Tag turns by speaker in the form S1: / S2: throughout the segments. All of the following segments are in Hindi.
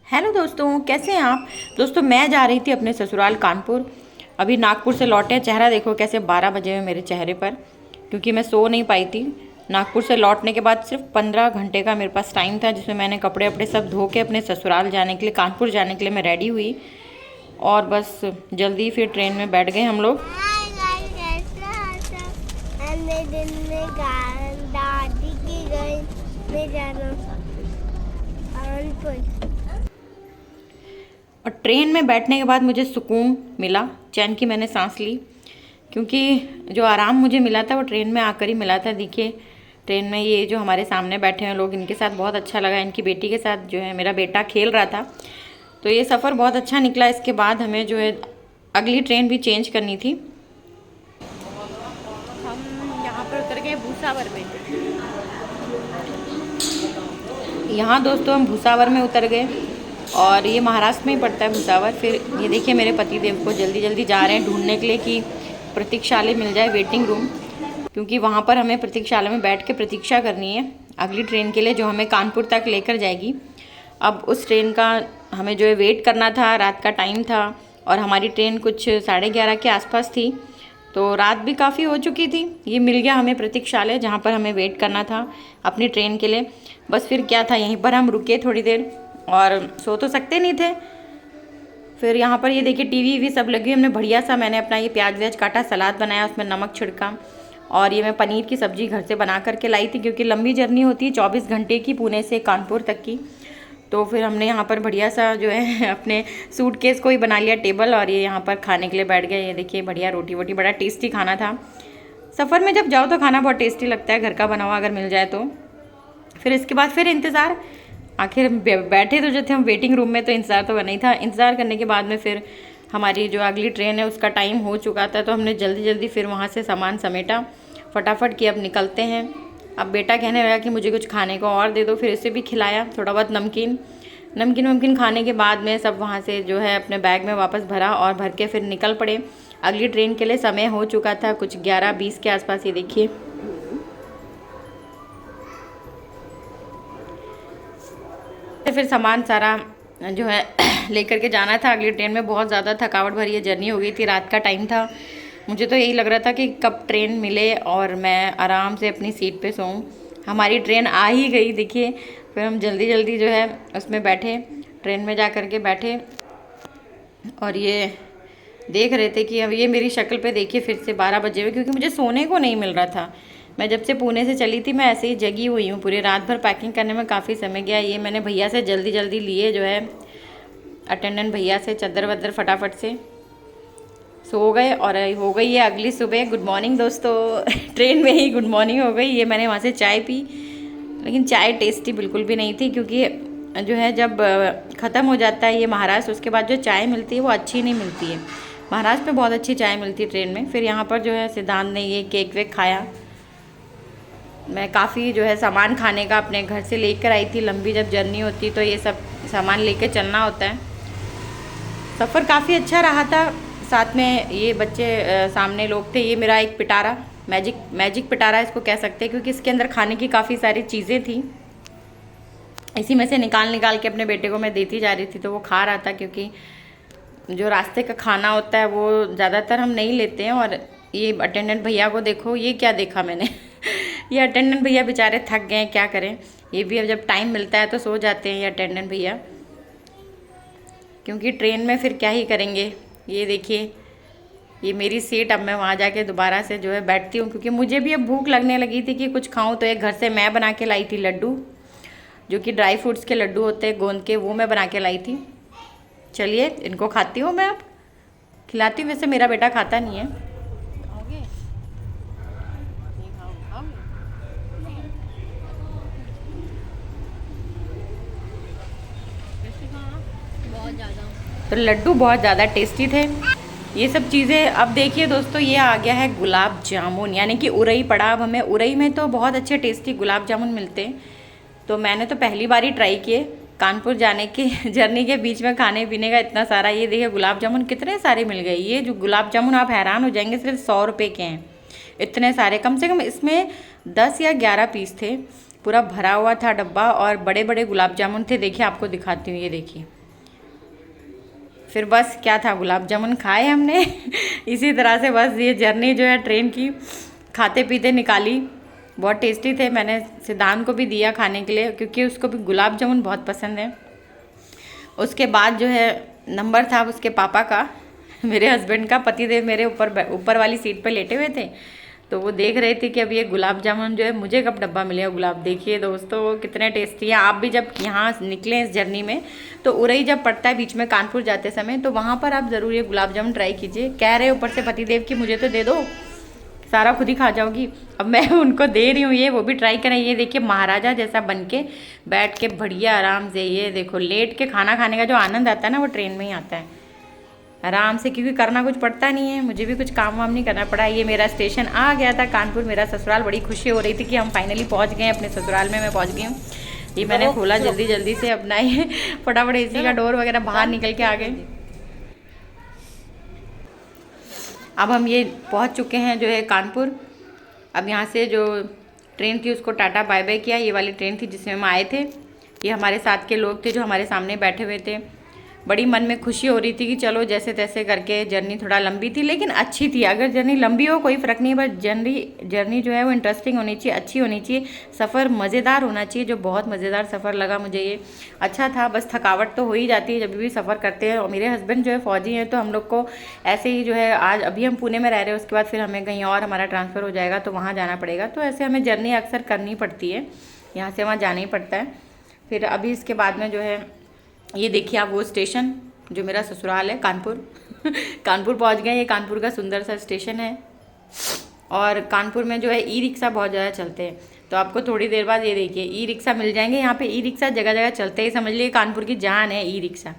S1: हेलो दोस्तों, कैसे हैं आप। दोस्तों मैं जा रही थी अपने ससुराल कानपुर। अभी नागपुर से लौटे। चेहरा देखो कैसे 12 बजे हुए मेरे चेहरे पर, क्योंकि मैं सो नहीं पाई थी। नागपुर से लौटने के बाद सिर्फ 15 घंटे का मेरे पास टाइम था, जिसमें मैंने कपड़े अपने सब धो के अपने ससुराल जाने के लिए, कानपुर जाने के लिए मैं रेडी हुई। और बस जल्दी फिर ट्रेन में बैठ गए हम लोग।
S2: दिन में दादी की गई में जाना कानपुर।
S1: और ट्रेन में बैठने के बाद मुझे सुकून मिला, चैन की मैंने सांस ली, क्योंकि जो आराम मुझे मिला था वो ट्रेन में आकर ही मिला था। देखिए ट्रेन में ये जो हमारे सामने बैठे हैं लोग, इनके साथ बहुत अच्छा लगा। इनकी बेटी के साथ जो है मेरा बेटा खेल रहा था, तो ये सफ़र बहुत अच्छा निकला। इसके बाद हमें जो है अगली ट्रेन भी चेंज करनी थी। हम यहाँ पर उतर गए भूसावर में। यहाँ दोस्तों हम भूसावर में उतर गए, और ये महाराष्ट्र में ही पड़ता है भूसावर। फिर ये देखिए मेरे पति देव को जल्दी जल्दी जा रहे हैं ढूंढने के लिए कि प्रतीक्षालय मिल जाए, वेटिंग रूम, क्योंकि वहाँ पर हमें प्रतीक्षालय में बैठ के प्रतीक्षा करनी है अगली ट्रेन के लिए, जो हमें कानपुर तक लेकर जाएगी। अब उस ट्रेन का हमें जो है वेट करना था। रात का टाइम था और हमारी ट्रेन कुछ 11:30 के आसपास थी, तो रात भी काफ़ी हो चुकी थी। ये मिल गया हमें प्रतीक्षालय, जहाँ पर हमें वेट करना था अपनी ट्रेन के लिए। बस फिर क्या था, यहीं पर हम रुके थोड़ी देर, और सो तो सकते नहीं थे। फिर यहाँ पर ये देखिए टीवी भी सब लगी। हमने बढ़िया सा, मैंने अपना ये प्याज व्याज काटा, सलाद बनाया, उसमें नमक छिड़का, और ये मैं पनीर की सब्ज़ी घर से बना करके लाई थी, क्योंकि लंबी जर्नी होती है 24 घंटे की, पुणे से कानपुर तक की। तो फिर हमने यहाँ पर बढ़िया सा जो है अपने सूटकेस को ही बना लिया टेबल, और ये यहाँ पर खाने के लिए बैठ गए। ये देखिए बढ़िया रोटी वोटी, बड़ा टेस्टी खाना था। सफ़र में जब जाओ तो खाना बहुत टेस्टी लगता है, घर का बना हुआ अगर मिल जाए तो। फिर इसके बाद फिर इंतज़ार, आखिर बैठे तो जो थे हम वेटिंग रूम में, तो इंतज़ार तो बना ही था। इंतज़ार करने के बाद में फिर हमारी जो अगली ट्रेन है उसका टाइम हो चुका था, तो हमने जल्दी जल्दी फिर वहाँ से सामान समेटा फटाफट कि अब निकलते हैं। अब बेटा कहने लगा कि मुझे कुछ खाने को और दे दो, फिर इसे भी खिलाया थोड़ा बहुत नमकीन खाने के बाद में सब वहाँ से जो है अपने बैग में वापस भरा, और भर के फिर निकल पड़े अगली ट्रेन के लिए। समय हो चुका था कुछ 11:20 के आसपास। ये देखिए फिर सामान सारा जो है लेकर के जाना था अगली ट्रेन में। बहुत ज़्यादा थकावट भरी ये जर्नी हो गई थी, रात का टाइम था। मुझे तो यही लग रहा था कि कब ट्रेन मिले और मैं आराम से अपनी सीट पे सोऊं। हमारी ट्रेन आ ही गई देखिए। फिर हम जल्दी जल्दी जो है उसमें बैठे, ट्रेन में जा कर के बैठे, और ये देख रहे थे कि अब ये मेरी शक्ल पे देखिए फिर से 12 बजे हुए, क्योंकि मुझे सोने को नहीं मिल रहा था। मैं जब से पुणे से चली थी मैं ऐसे ही जगी हुई हूँ पूरी रात भर। पैकिंग करने में काफ़ी समय गया। ये मैंने भैया से जल्दी जल्दी लिए, जो है अटेंडेंट भैया से, चद्दर वद्दर फटाफट से सो गए, और हो गई है अगली सुबह। गुड मॉर्निंग दोस्तों ट्रेन में ही गुड मॉर्निंग हो गई। ये मैंने वहाँ से चाय पी, लेकिन चाय टेस्टी बिल्कुल भी नहीं थी, क्योंकि जो है जब ख़त्म हो जाता है ये महाराष्ट्र, उसके बाद जो चाय मिलती है वो अच्छी नहीं मिलती है। महाराष्ट्र में बहुत अच्छी चाय मिलती है ट्रेन में। फिर यहाँ पर जो है सिद्धांत ने ये केक वेक खाया। मैं काफ़ी जो है सामान खाने का अपने घर से लेकर आई थी। लंबी जब जर्नी होती तो ये सब सामान लेकर चलना होता है। सफ़र काफ़ी अच्छा रहा था। साथ में ये बच्चे सामने लोग थे। ये मेरा एक पिटारा, मैजिक पिटारा इसको कह सकते हैं, क्योंकि इसके अंदर खाने की काफ़ी सारी चीज़ें थी। इसी में से निकाल के अपने बेटे को मैं देती जा रही थी, तो वो खा रहा था, क्योंकि जो रास्ते का खाना होता है वो ज़्यादातर हम नहीं लेते हैं। और ये अटेंडेंट भैया को देखो, ये क्या देखा मैंने ये अटेंडेंट भैया बेचारे थक गए, क्या करें। ये भी अब जब टाइम मिलता है तो सो जाते हैं ये अटेंडेंट भैया, क्योंकि ट्रेन में फिर क्या ही करेंगे। ये देखिए ये मेरी सीट। अब मैं वहाँ जाके दोबारा से जो है बैठती हूँ, क्योंकि मुझे भी अब भूख लगने लगी थी कि कुछ खाऊं। तो एक घर से मैं बना के लाई थी लड्डू, जो कि ड्राई फ्रूट्स के लड्डू होते हैं गोंद के, वो मैं बना के लाई थी। चलिए इनको खाती हूँ मैं, अब खिलाती हूँ। वैसे मेरा बेटा खाता नहीं है। तो लड्डू बहुत ज़्यादा टेस्टी थे ये सब चीज़ें। अब देखिए दोस्तों, ये आ गया है गुलाब जामुन, यानी कि उरई पड़ा। अब हमें उरई में तो बहुत अच्छे टेस्टी गुलाब जामुन मिलते हैं, तो मैंने तो पहली बार ही ट्राई किए। कानपुर जाने की जर्नी के बीच में खाने पीने का इतना सारा। ये देखिए गुलाब जामुन कितने सारे मिल गए। ये जो गुलाब जामुन आप हैरान हो जाएंगे, सिर्फ 100 रुपये के हैं। इतने सारे, कम से कम इसमें 10 या 11 पीस थे। पूरा भरा हुआ था डब्बा, और बड़े बड़े गुलाब जामुन थे। देखिए आपको दिखाती हूँ, ये देखिए। फिर बस क्या था, गुलाब जामुन खाए हमने इसी तरह से बस ये जर्नी जो है ट्रेन की खाते पीते निकाली। बहुत टेस्टी थे, मैंने सिद्धांत को भी दिया खाने के लिए क्योंकि उसको भी गुलाब जामुन बहुत पसंद है। उसके बाद जो है नंबर था उसके पापा का, मेरे हस्बैंड का। पतिदेव मेरे ऊपर वाली सीट पर लेटे हुए थे, तो वो देख रहे थे कि अब ये गुलाब जामुन जो है मुझे कब डब्बा मिलेगा गुलाब। देखिए दोस्तों कितने टेस्टी हैं। आप भी जब यहाँ निकलें इस जर्नी में, तो उरई जब पड़ता है बीच में कानपुर जाते समय, तो वहाँ पर आप ज़रूर ये गुलाब जामुन ट्राई कीजिए। कह रहे ऊपर से पतिदेव कि मुझे तो दे दो, सारा खुद ही खा जाओगी। अब मैं उनको दे रही हूँ, ये वो भी ट्राई करें। ये देखिए महाराजा जैसा बन के बैठ के बढ़िया आराम से, ये देखो लेट के खाना खाने का जो आनंद आता है ना, वो ट्रेन में ही आता है आराम से, क्योंकि करना कुछ पड़ता नहीं है। मुझे भी कुछ काम वाम नहीं करना पड़ा। ये मेरा स्टेशन आ गया था कानपुर, मेरा ससुराल। बड़ी खुशी हो रही थी कि हम फाइनली पहुंच गए अपने ससुराल में। मैं पहुंच गई हूँ। ये मैंने खोला जल्दी से अपना, ये फटाफट एसी का डोर वगैरह बाहर निकल के आ गए। अब हम ये पहुंच चुके हैं जो है कानपुर। अब यहाँ से जो ट्रेन थी उसको टाटा बाय बाय किया। ये वाली ट्रेन थी जिसमें हम आए थे। ये हमारे साथ के लोग थे जो हमारे सामने बैठे हुए थे। बड़ी मन में खुशी हो रही थी कि चलो जैसे तैसे करके, जर्नी थोड़ा लंबी थी लेकिन अच्छी थी। अगर जर्नी लंबी हो कोई फ़र्क नहीं है, बस जर्नी जो है वो इंटरेस्टिंग होनी चाहिए, अच्छी होनी चाहिए, सफ़र मज़ेदार होना चाहिए। जो बहुत मज़ेदार सफ़र लगा मुझे ये, अच्छा था। बस थकावट तो हो ही जाती है जब भी सफ़र करते हैं। और मेरे हस्बैंड जो है फ़ौजी हैं, तो हम लोग को ऐसे ही जो है, आज अभी हम पुणे में रह रहे हैं, उसके बाद फिर हमें कहीं और हमारा ट्रांसफ़र हो जाएगा तो वहाँ जाना पड़ेगा। तो ऐसे हमें जर्नी अक्सर करनी पड़ती है, यहाँ से वहाँ जाना ही पड़ता है। फिर अभी इसके बाद में जो है, ये देखिए आप वो स्टेशन जो मेरा ससुराल है कानपुर कानपुर पहुंच गए। ये कानपुर का सुंदर सा स्टेशन है। और कानपुर में जो है ई रिक्शा बहुत ज़्यादा चलते हैं, तो आपको थोड़ी देर बाद ये देखिए ई रिक्शा मिल जाएंगे। यहाँ पे ई रिक्शा जगह जगह चलते हैं, समझ लीजिए कानपुर की जान है ई रिक्शा।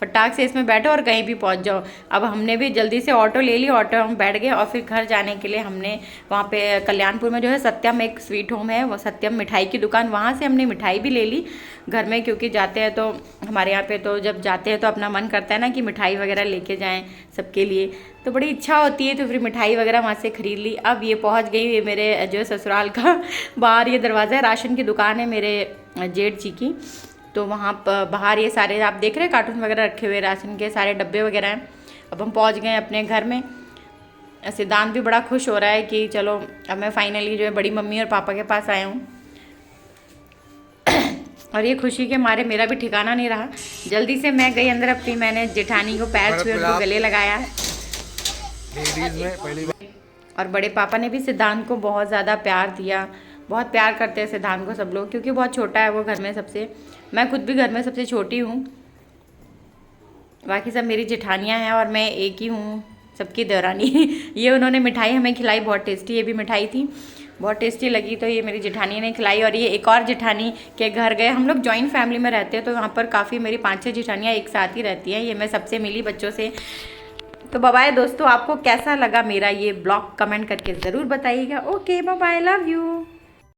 S1: फटाक से इसमें बैठो और कहीं भी पहुंच जाओ। अब हमने भी जल्दी से ऑटो ले ली, ऑटो हम बैठ गए और फिर घर जाने के लिए हमने वहाँ पे कल्याणपुर में जो है सत्यम एक स्वीट होम है, वो सत्यम मिठाई की दुकान, वहाँ से हमने मिठाई भी ले ली घर में, क्योंकि जाते हैं तो हमारे यहाँ पे तो जब जाते हैं तो अपना मन करता है ना कि मिठाई वगैरह लेके जाएं सबके लिए, तो बड़ी इच्छा होती है। तो फिर मिठाई वगैरह वहाँ से ख़रीद ली। अब ये पहुँच गई ये मेरे जो ससुराल का बाहर ये दरवाज़ा है, राशन की दुकान है मेरे जेठ जी की। तो वहाँ बाहर ये सारे आप देख रहे हैं कार्टून वगैरह रखे हुए, राशन के सारे डब्बे वगैरह हैं। अब हम पहुँच गए अपने घर में। सिद्धांत भी बड़ा खुश हो रहा है कि चलो अब मैं फाइनली जो है बड़ी मम्मी और पापा के पास आया हूँ। और ये खुशी के मारे मेरा भी ठिकाना नहीं रहा। जल्दी से मैं गई अंदर अपनी, मैंने जेठानी को पैर छुए, उनको गले लगाया। और बड़े पापा ने भी सिद्धांत को बहुत ज़्यादा प्यार दिया। बहुत प्यार करते हैं सिद्धांत को सब लोग, क्योंकि बहुत छोटा है वो घर में सबसे। मैं खुद भी घर में सबसे छोटी हूँ, बाकी सब मेरी जेठानियाँ हैं और मैं एक ही हूँ सबकी देवरानी ये उन्होंने मिठाई हमें खिलाई, बहुत टेस्टी ये भी मिठाई थी, बहुत टेस्टी लगी, तो ये मेरी जेठानी ने खिलाई। और ये एक और जेठानी के घर गए। हम लोग जॉइंट फैमिली में रहते हैं, तो वहाँ पर काफ़ी मेरी 5-6 जेठानियाँ एक साथ ही रहती हैं। ये मैं सबसे मिली बच्चों से। तो बाय बाय दोस्तों, आपको कैसा लगा मेरा ये ब्लॉग कमेंट करके ज़रूर बताइएगा। Okay bye bye, love you.